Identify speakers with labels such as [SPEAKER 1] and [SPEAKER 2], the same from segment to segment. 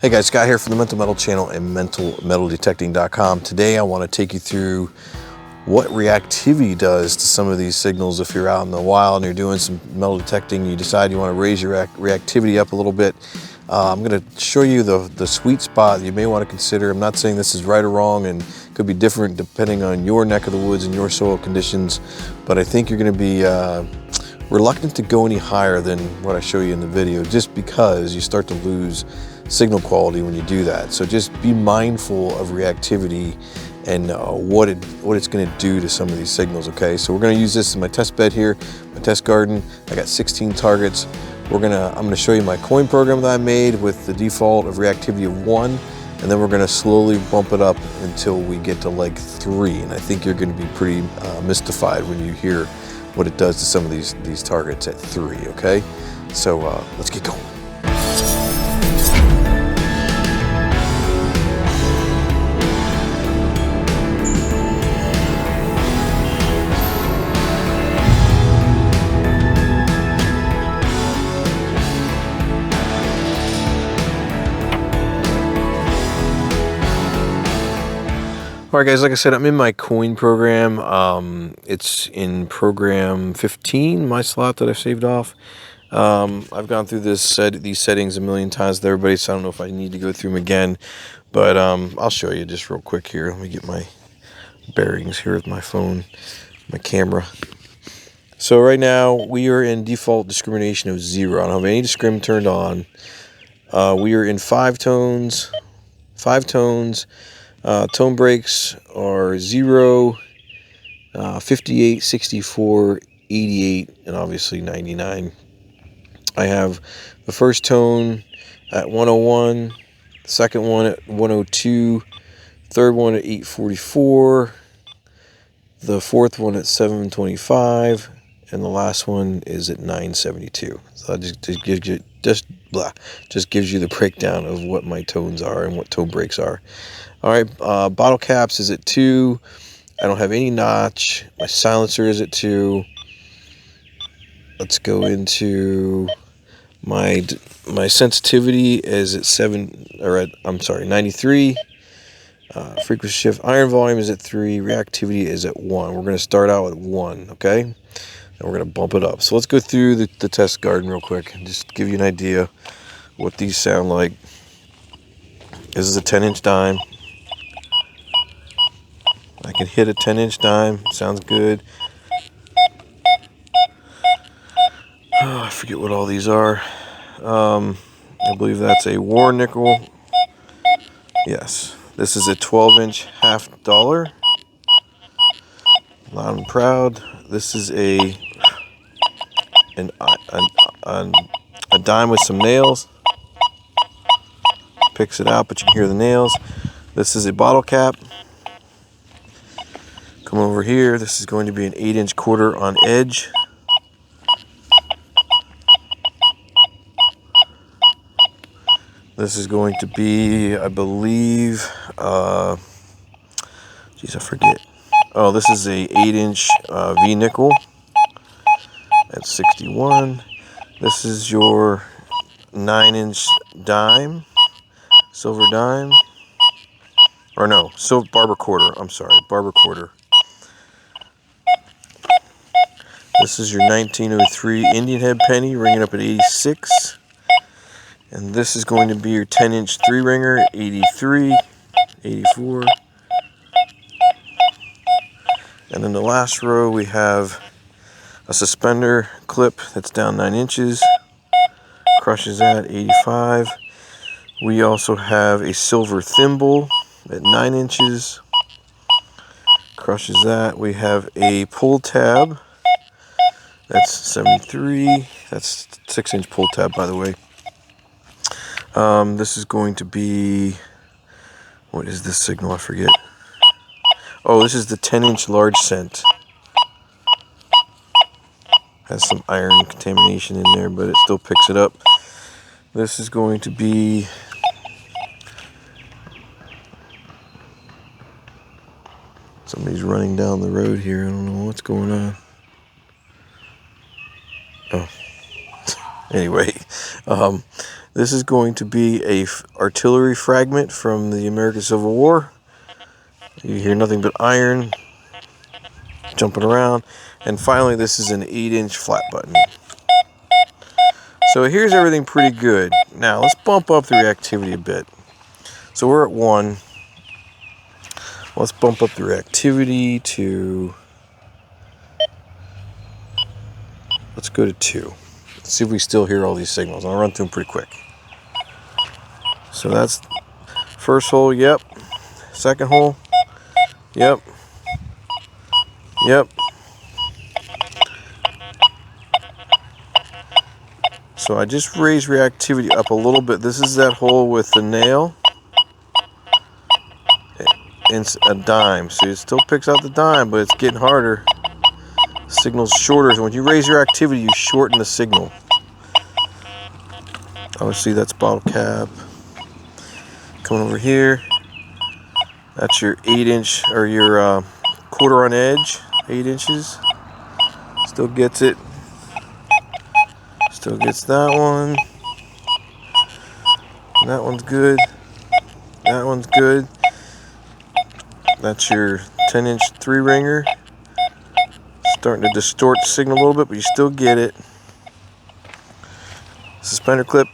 [SPEAKER 1] Hey guys, Scott here from the Mental Metal channel and mentalmetaldetecting.com. Today I want to take you through what reactivity does to some of these signals. If you're out in the wild and you're doing some metal detecting, you decide you want to raise your reactivity up a little bit. I'm going to show you the sweet spot you may want to consider. I'm not saying this is right or wrong, and could be different depending on your neck of the woods and your soil conditions, but I think you're going to be reluctant to go any higher than what I show you in the video, just because you start to lose signal quality when you do that. So just be mindful of reactivity and what it's going to do to some of these signals. Okay, so we're going to use this in my test bed here, my test garden. I got 16 targets. I'm going to show you my coin program that I made with the default of reactivity of 1, and then we're going to slowly bump it up until we get to like 3. And I think you're going to be pretty mystified when you hear what it does to some of these targets at 3. Okay, so let's get going. All right, guys, like I said, I'm in my coin program. It's in program 15, my slot that I've saved off. I've gone through these settings a million times with everybody, so I don't know if I need to go through them again. But I'll show you just real quick here. Let me get my bearings here with my phone, my camera. So right now, we are in default discrimination of 0. I don't have any discrim turned on. We are in 5 tones. Tone breaks are 0, 58, 64, 88, and obviously 99. I have the first tone at 101, the second one at 102, third one at 844, the fourth one at 725, and the last one is at 972. So that just gives you just gives you the breakdown of what my tones are and what tone breaks are. All right, bottle caps is at 2. I don't have any notch. My silencer is at 2. Let's go into my sensitivity is at 93. Frequency shift iron volume is at 3. Reactivity is at 1. We're going to start out with 1, okay? And we're going to bump it up. So let's go through the test garden real quick and just give you an idea what these sound like. This is a 10-inch dime. I can hit a 10-inch dime. Sounds good. Oh, I forget what all these are. I believe that's a war nickel. Yes. This is a 12-inch half dollar. Loud and proud. This is a dime with some nails. Picks it out, but you can hear the nails. This is a bottle cap. Come over here. This is going to be an 8-inch quarter on edge. This is going to be, I believe, geez, I forget. Oh, this is a 8-inch V nickel at 61. This is your 9-inch dime, silver dime. Or no, barber quarter. I'm sorry, barber quarter. This is your 1903 Indian head penny, ringing up at 86. And this is going to be your 10-inch 3-ringer, 83, 84. And in the last row, we have a suspender clip that's down 9 inches. Crushes that, 85. We also have a silver thimble at 9 inches. Crushes that. We have a pull tab. That's 73. That's 6-inch pull tab, by the way. This is going to be, what is this signal? I forget. Oh, this is the 10-inch large cent. Has some iron contamination in there, but it still picks it up. This is going to be, somebody's running down the road here. I don't know what's going on. Oh. Anyway, This is going to be a artillery fragment from the American Civil War. You hear nothing but iron jumping around. And finally, this is an 8-inch flat button. So here's everything pretty good. Now let's bump up the reactivity a bit. So we're at 1. Let's bump up the reactivity to, let's go to 2. Let's see if we still hear all these signals. I'll run through them pretty quick. So that's first hole, yep. Second hole, yep. Yep. So I just raised reactivity up a little bit. This is that hole with the nail and a dime. So it still picks out the dime, but it's getting harder. The signal's shorter. So when you raise your activity, you shorten the signal. Obviously that's bottle cap. Coming over here. That's your 8-inch or your quarter on edge. 8 inches. Still gets it. Still gets that one. That one's good. That one's good. That's your 10-inch 3-ringer. Starting to distort the signal a little bit, but you still get it. Suspender clip,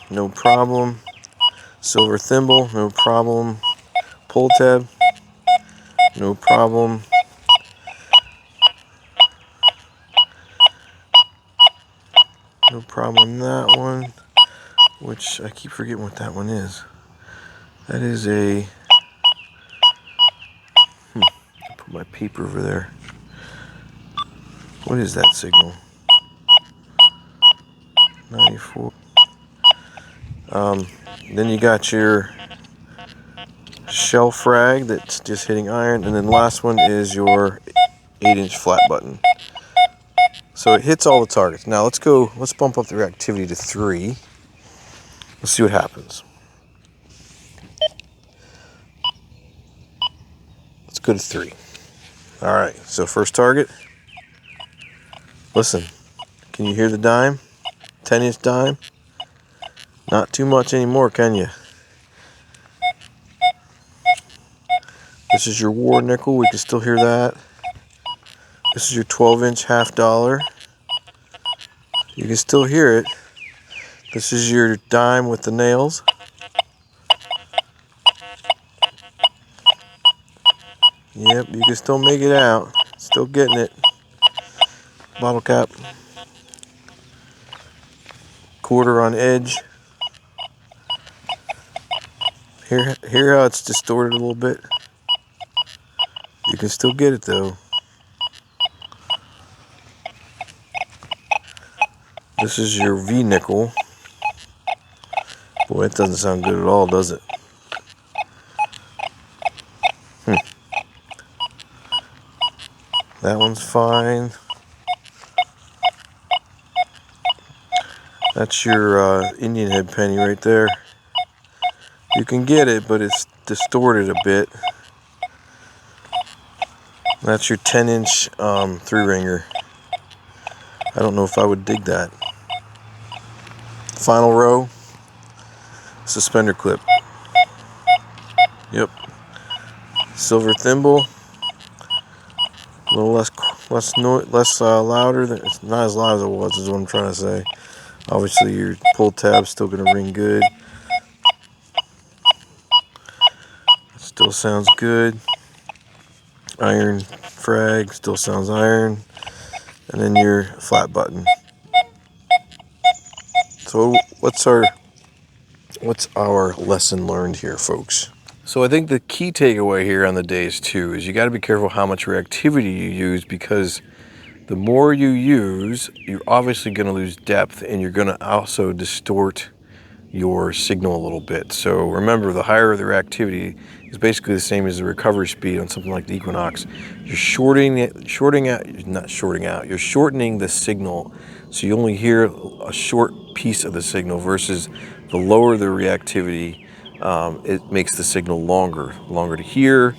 [SPEAKER 1] no problem. Silver thimble, no problem. Pull tab, no problem. No problem on that one, which I keep forgetting what that one is. That is a, put my paper over there. What is that signal? 94. Then you got your shell frag that's just hitting iron, and then the last one is your 8-inch flat button. So it hits all the targets. Now let's bump up the reactivity to 3. Let's see what happens. Let's go to 3. All right, so first target. Listen, can you hear the dime? 10-inch dime? Not too much anymore, can you? This is your war nickel, we can still hear that. This is your 12-inch half dollar. You can still hear it. This is your dime with the nails. Yep, you can still make it out. Still getting it. Bottle cap. Quarter on edge. Hear how it's distorted a little bit? You can still get it though. This is your V nickel. Boy, it doesn't sound good at all, does it? That one's fine. That's your Indian head penny right there. You can get it, but it's distorted a bit. That's your 10-inch 3-ringer. I don't know if I would dig that. Final row, suspender clip. Yep. Silver thimble. A little less louder. It's not as loud as it was, is what I'm trying to say. Obviously, your pull tab's still going to ring good. Still sounds good. Iron frag still sounds iron. And then your flat button. So what's our lesson learned here, folks? So I think the key takeaway here on the Deus II is you got to be careful how much reactivity you use, because the more you use, you're obviously going to lose depth, and you're going to also distort your signal a little bit. So remember, the higher the reactivity is basically the same as the recovery speed on something like the Equinox. You're shortening the signal, so you only hear a short piece of the signal, versus the lower the reactivity, it makes the signal longer to hear.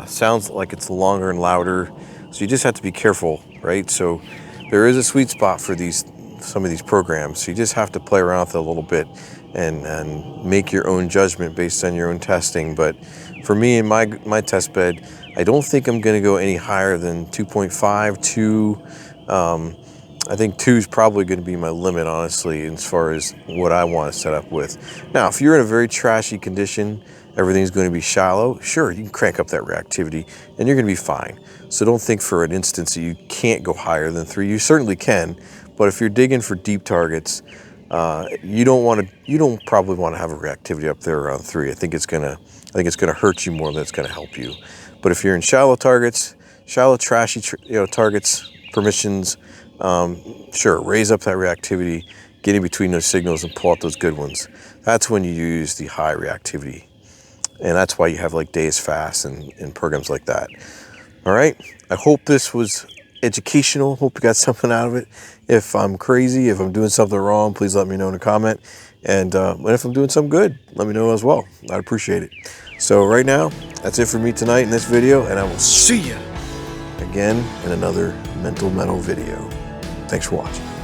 [SPEAKER 1] Sounds like it's longer and louder. So you just have to be careful, right? So there is a sweet spot for these some of these programs. So you just have to play around with it a little bit and make your own judgment based on your own testing. But for me in my test bed, I don't think I'm going to go any higher than 2.5, 2. I think 2 is probably going to be my limit, honestly, as far as what I want to set up with. Now, if you're in a very trashy condition, everything's going to be shallow, sure, you can crank up that reactivity and you're going to be fine. So don't think for an instance that you can't go higher than 3. You certainly can, but if you're digging for deep targets, you don't probably want to have a reactivity up there around 3. I think it's going to hurt you more than it's going to help you. But if you're in shallow targets, shallow trashy targets, permissions, sure, raise up that reactivity, get in between those signals and pull out those good ones. That's when you use the high reactivity. And that's why you have like Deus fast and programs like that. All right, I hope this was educational. Hope you got something out of it. If I'm crazy, if I'm doing something wrong, please let me know in a comment. And if I'm doing something good, let me know as well. I'd appreciate it. So right now, that's it for me tonight in this video, and I will see you again in another Mental Metal video. Thanks for watching.